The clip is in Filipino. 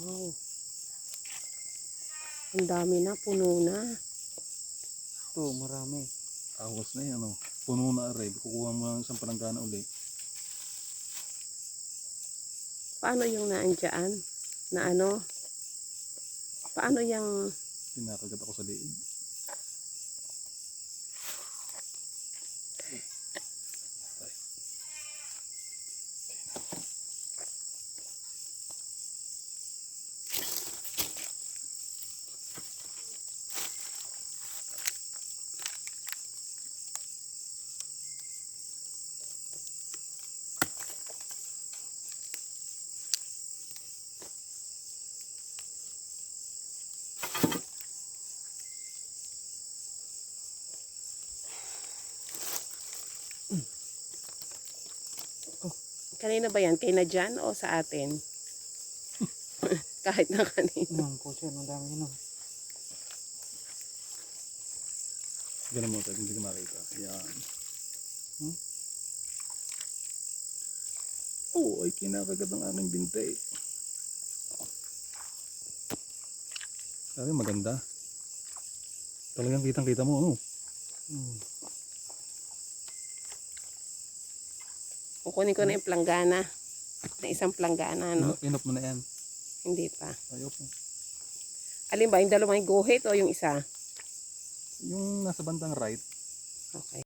Wow. Ang dami na, puno na. Ito, marami. Awas na yan, oh. Puno na rin. Kukuha mo ng isang palanggana uli. Paano yung naandyan? Na ano? Paano yung... Pinakagat ako sa liig. Kanina ba yan? Kay na dyan o sa atin? Kahit na kanina. Ang kutsa, ang dami yun. Ganun mo tayo, hindi ko makita. Yan. Oh, ay kinakagat ang aking binte. Sabi, maganda. Talagang kitang-kita mo, ano? Kukunin ko na yung planggana. Na isang planggana, no? Inop mo na yan. Hindi pa. Ayop mo. Alin ba? Yung dalawang guhit o yung isa? Yung nasa bandang right, Okay.